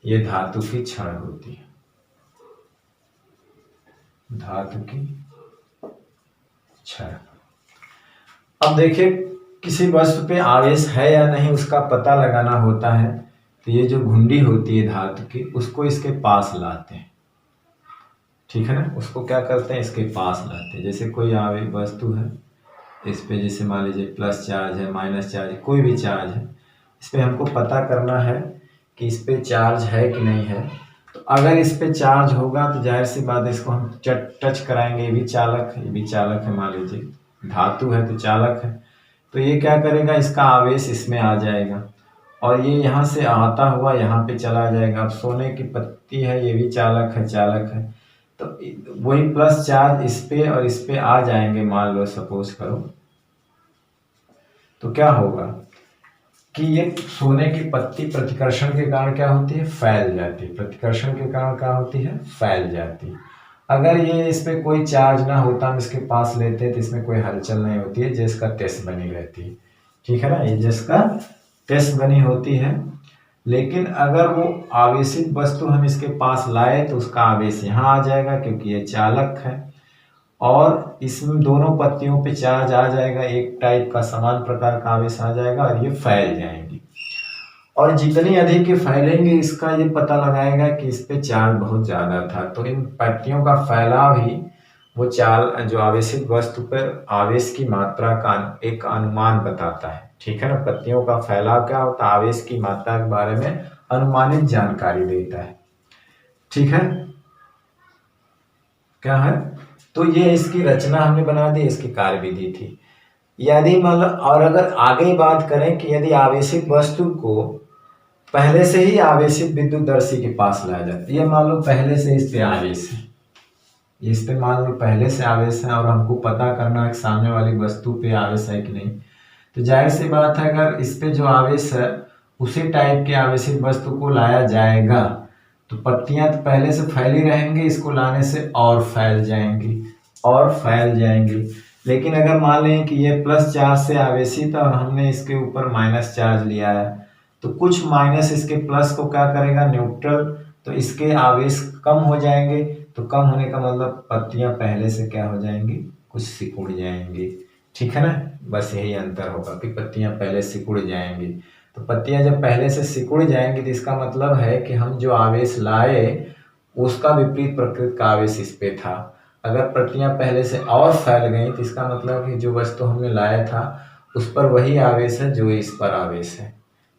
ये धातु की छड़ होती है, धातु की छड़। अब देखिए, किसी वस्तु पे आवेश है या नहीं उसका पता लगाना होता है, तो ये जो घुंडी होती है धातु की, उसको इसके पास लाते हैं, ठीक है ना। उसको क्या करते हैं? इसके पास लाते हैं। जैसे कोई आवेश वस्तु है, इस पे जैसे मान लीजिए प्लस चार्ज है, माइनस चार्ज है, कोई भी चार्ज है, इस पे हमको पता करना है कि इस पे चार्ज है कि नहीं है। तो अगर इस पे चार्ज होगा तो जाहिर सी बात है इसको हम टच कराएंगे। ये भी चालक है, ये भी चालक है, मान लीजिए धातु है तो चालक है। तो ये क्या करेगा? इसका आवेश इसमें आ जाएगा और ये यहाँ से आता हुआ यहाँ पे चला जाएगा। अब सोने की पत्ती है, ये भी चालक है, तो वही प्लस चार्ज इस पे और इस पे आ जाएंगे, मान लो सपोज करो। तो क्या होगा कि ये सोने की पत्ती प्रतिकर्षण के कारण क्या होती है? फैल जाती है। प्रतिकर्षण के कारण क्या होती है? फैल जाती है। अगर ये इस पे कोई चार्ज ना होता, हम इसके पास लेते तो इसमें कोई हलचल नहीं होती है, जिसका टेस्ट बनी रहती है, ठीक है ना। ये जिसका टेस्ट बनी होती है। लेकिन अगर वो आवेशित वस्तु हम इसके पास लाए तो उसका आवेश यहाँ आ जाएगा क्योंकि ये चालक है और इसमें दोनों पत्तियों पे चार्ज आ जाएगा, एक टाइप का समान प्रकार का आवेश आ जाएगा और ये फैल जाएंगी। और जितनी अधिक ये फैलेंगे इसका ये पता लगाएगा कि इस पे चार्ज बहुत ज़्यादा था। तो इन पत्तियों का फैलाव ही वो जो आवेशित वस्तु पर आवेश की मात्रा का एक अनुमान बताता है। ठीक है ना, पत्तियों का फैलाव क्या होता है, आवेश की मात्रा के बारे में अनुमानित जानकारी देता है। ठीक है, क्या है, तो ये इसकी रचना हमने बना दी, इसकी कार्य विधि थी। यदि मतलब और अगर आगे बात करें कि यदि आवेशित वस्तु को पहले से ही आवेशित विद्युतदर्शी के पास लाया जाता है, ये मान लो पहले से इस पे आवेश है, इस पे मान लो पहले से आवेश है और हमको पता करना है कि सामने वाली वस्तु पे आवेश है कि नहीं, तो जाहिर सी बात है अगर इस पे जो आवेश है उसी टाइप के आवेशित वस्तु को लाया जाएगा तो पत्तियां तो पहले से फैली रहेंगी, इसको लाने से और फैल जाएंगी और फैल जाएंगी। लेकिन अगर मान लें कि ये प्लस चार्ज से आवेशित है और हमने इसके ऊपर माइनस चार्ज लिया है, तो कुछ माइनस इसके प्लस को क्या करेगा, न्यूट्रल, तो इसके आवेश कम हो जाएंगे। तो कम होने का मतलब पत्तियां पहले से क्या हो जाएंगी, कुछ सिकुड़ जाएंगी। ठीक है ना, बस यही अंतर होगा कि पत्तियां पहले सिकुड़ जाएंगी। तो पत्तियां जब पहले से सिकुड़ जाएंगी तो इसका मतलब है कि हम जो आवेश लाए उसका विपरीत प्रकृति का आवेश इस पे था। अगर पत्तियां पहले से और फैल गई तो इसका मतलब कि जो वस्तु हमने लाया था उस पर वही आवेश है जो इस पर आवेश है।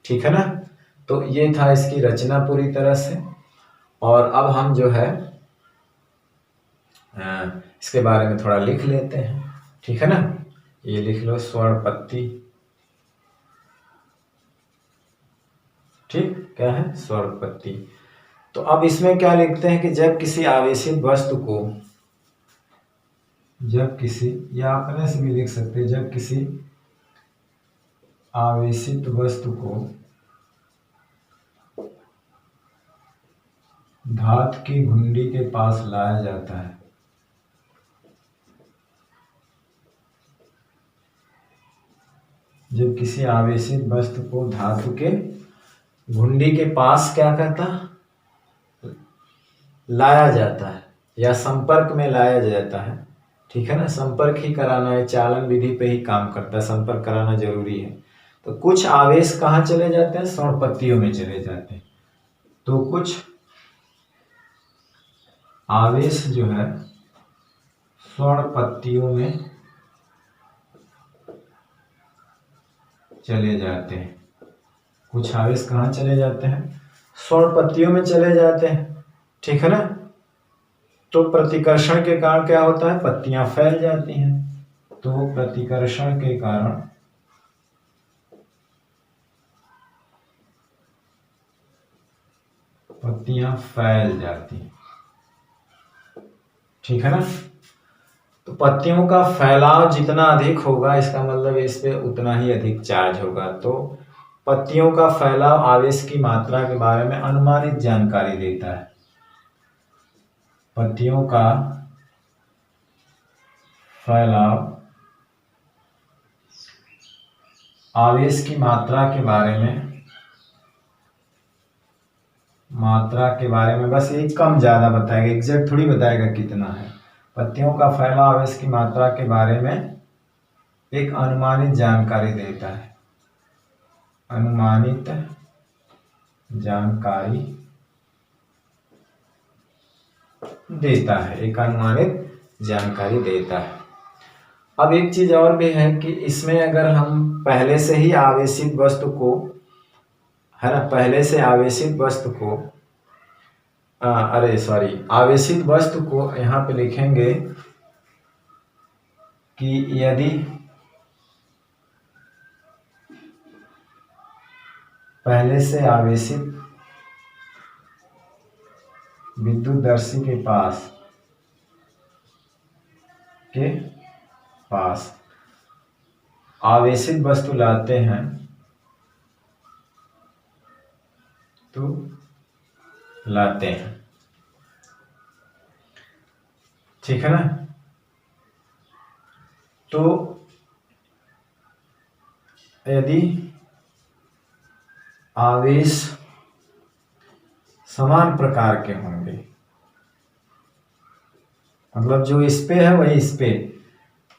ठीक है ना, तो ये था इसकी रचना पूरी तरह से। और अब हम जो है इसके बारे में थोड़ा लिख लेते हैं। ठीक है ना, ये लिख लो स्वर्ण पत्ती। ठीक, क्या है, स्वर्ण पत्ती। तो अब इसमें क्या लिखते हैं कि जब किसी आवेशित वस्तु को, जब किसी, या अपने से भी लिख सकते हैं, जब किसी आवेशित वस्तु को धातु की घुंडी के पास लाया जाता है, जब किसी आवेशित वस्तु को धातु के घुंडी के पास क्या करता, लाया जाता है या संपर्क में लाया जाता है। ठीक है ना, संपर्क ही कराना है, चालन विधि पे ही काम करता है, संपर्क कराना जरूरी है। तो कुछ आवेश कहाँ चले जाते हैं, स्वर्ण पत्तियों में चले जाते हैं। तो कुछ आवेश जो है स्वर्ण पत्तियों में चले जाते हैं। कुछ आवेश कहाँ चले जाते हैं, स्वर्ण पत्तियों में चले जाते हैं। ठीक है ना, तो प्रतिकर्षण के कारण क्या होता है, पत्तियां फैल जाती हैं। तो प्रतिकर्षण के कारण पत्तियां फैल जाती हैं। ठीक है ना, तो पत्तियों का फैलाव जितना अधिक होगा इसका मतलब इस पे उतना ही अधिक चार्ज होगा। तो पत्तियों का फैलाव आवेश की मात्रा के बारे में अनुमानित जानकारी देता है। पत्तियों का फैलाव आवेश की मात्रा के बारे में बस एक कम ज्यादा बताएगा, एग्जैक्ट थोड़ी बताएगा कितना है। पत्तियों का फैलाव आवेश की मात्रा के बारे में एक अनुमानित जानकारी देता है, अनुमानित जानकारी देता है, एक अनुमानित जानकारी देता है। अब एक चीज और भी है कि इसमें अगर हम पहले से ही आवेशित वस्तु को, है ना, पहले से आवेशित वस्तु को आवेशित वस्तु को यहाँ पे लिखेंगे कि यदि पहले से आवेशित विद्युतदर्शी के पास आवेशित वस्तु लाते हैं तो लाते हैं। ठीक है ना, तो यदि आवेश समान प्रकार के होंगे, मतलब जो इस पे है वही इस पे,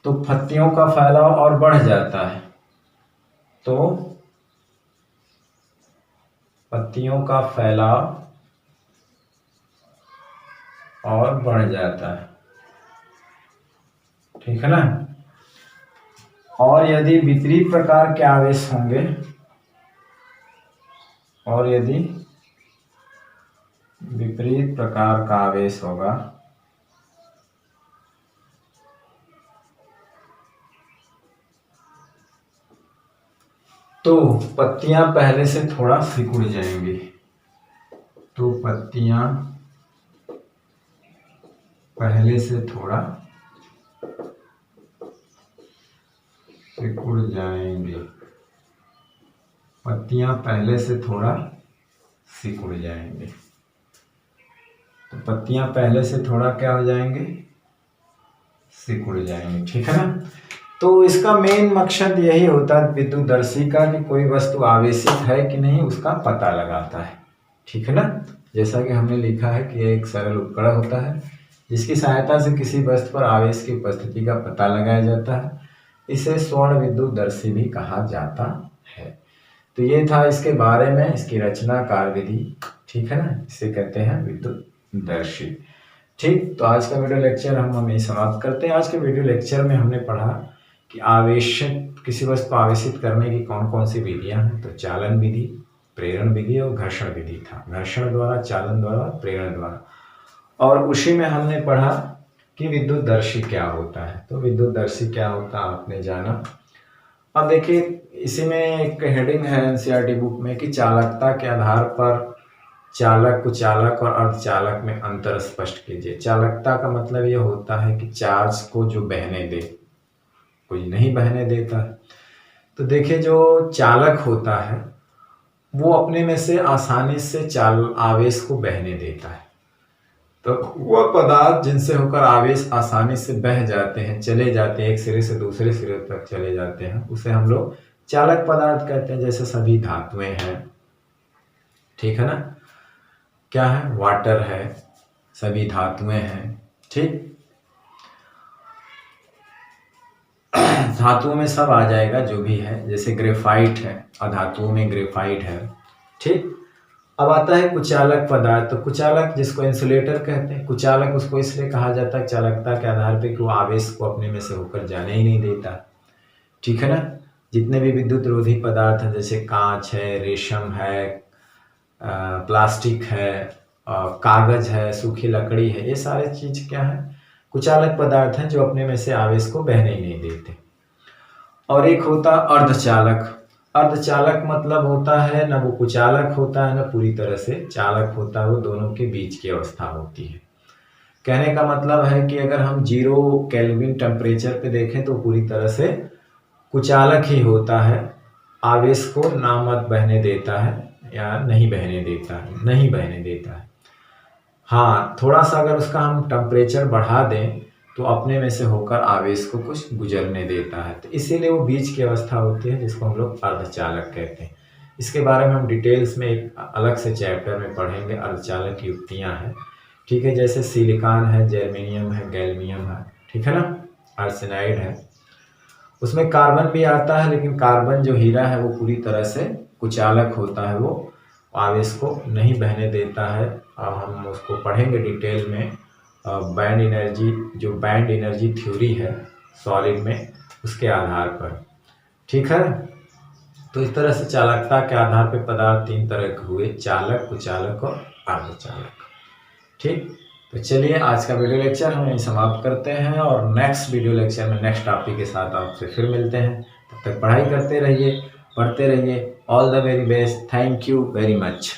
तो पत्तियों का फैलाव और बढ़ जाता है। तो पत्तियों का फैलाव और बढ़ जाता है, ठीक है ना। और यदि विपरीत प्रकार के आवेश होंगे, और यदि विपरीत प्रकार का आवेश होगा तो पत्तियां पहले से थोड़ा सिकुड़ जाएंगी, तो पत्तियां पहले से थोड़ा सिकुड़ जाएंगे, पत्तियां पहले से थोड़ा सिकुड़ जाएंगे। तो पत्तियां पहले से थोड़ा क्या हो जाएंगे, सिकुड़ जाएंगे, ठीक है ना। तो इसका मेन मकसद यही होता है विद्युतदर्शी का कि कोई वस्तु आवेशित है कि नहीं उसका पता लगाता है, ठीक है ना। जैसा कि हमने लिखा है कि एक सरल उपकरण होता है जिसकी सहायता से किसी वस्तु पर आवेश की उपस्थिति का पता लगाया जाता है, इसे स्वर्ण विद्युतदर्शी भी कहा जाता है। तो ये था इसके बारे में, इसकी रचना कार्य विधि, ठीक है ना, इसे कहते हैं विद्युतदर्शी। ठीक, तो आज का वीडियो लेक्चर हम यही समाप्त करते हैं। आज के वीडियो लेक्चर में हमने पढ़ा कि आवेशित किसी वस्तु को आवेशित करने की कौन कौन सी विधियां हैं। तो चालन विधि, प्रेरण विधि और घर्षण विधि था। घर्षण द्वारा, चालन द्वारा, प्रेरण द्वारा। और उसी में हमने पढ़ा कि विद्युतदर्शी क्या होता है। तो विद्युतदर्शी क्या होता है आपने जाना। अब देखिए इसी में एक हेडिंग है एनसीईआरटी बुक में कि चालकता के आधार पर चालक, कुचालक और अर्धचालक में अंतर स्पष्ट कीजिए। चालकता का मतलब ये होता है कि चार्ज को जो बहने दे, कोई नहीं बहने देता। तो देखिए जो चालक होता है वो अपने में से आसानी से आवेश को बहने देता है। तो वह पदार्थ जिनसे होकर आवेश आसानी से बह जाते हैं, चले जाते हैं, एक सिरे से दूसरे सिरे तक चले जाते हैं, उसे हम लोग चालक पदार्थ कहते हैं। जैसे सभी धातुएं हैं, ठीक है ना, क्या है, वाटर है, सभी धातुएं हैं, ठीक। धातुओं में सब आ जाएगा जो भी है, जैसे ग्रेफाइट है, अधातुओं में ग्रेफाइट है, ठीक। अब आता है कुचालक पदार्थ। तो कुचालक जिसको इंसुलेटर कहते हैं, कुचालक उसको इसलिए कहा जाता है चालकता के आधार पे कि वो आवेश को अपने में से होकर जाने ही नहीं देता, ठीक है ना। जितने भी विद्युत रोधी पदार्थ हैं जैसे कांच है, रेशम है, प्लास्टिक है, कागज है, सूखी लकड़ी है, ये सारे चीज क्या है, कुचालक पदार्थ हैं जो अपने में से आवेश को बहने ही नहीं देते। और एक होता अर्धचालक। अर्धचालक मतलब होता है ना वो कुचालक होता है ना पूरी तरह से चालक होता है, वो दोनों के बीच की अवस्था होती है। कहने का मतलब है कि अगर हम 0 केल्विन टेम्परेचर पे देखें तो पूरी तरह से कुचालक ही होता है, आवेश को ना मत बहने देता है या नहीं बहने देता है, नहीं बहने देता है। हाँ, थोड़ा सा अगर उसका हम टेम्परेचर बढ़ा दें तो अपने में से होकर आवेश को कुछ गुजरने देता है, तो इसीलिए वो बीच की अवस्था होती है जिसको हम लोग अर्धचालक कहते हैं। इसके बारे में हम डिटेल्स में एक अलग से चैप्टर में पढ़ेंगे। अर्धचालक युक्तियाँ हैं, ठीक है, जैसे सिलिकॉन है, जर्मेनियम है, गैल्वियम है, ठीक है ना, आर्सेनाइड है, उसमें कार्बन भी आता है, लेकिन कार्बन जो हीरा है वो पूरी तरह से कुचालक होता है, वो आवेश को नहीं बहने देता है। हम उसको पढ़ेंगे डिटेल में, बैंड एनर्जी, जो बैंड एनर्जी थ्योरी है सॉलिड में, उसके आधार पर, ठीक है। तो इस तरह से चालकता के आधार पर पदार्थ 3 तरह के हुए, चालक, कुचालक और अर्धचालक, ठीक। तो चलिए आज का वीडियो लेक्चर हम यहीं समाप्त करते हैं और नेक्स्ट वीडियो लेक्चर में नेक्स्ट टॉपिक के साथ आपसे फिर मिलते हैं। तब तक पढ़ाई करते रहिए, पढ़ते रहिए। All the very best, thank you very much.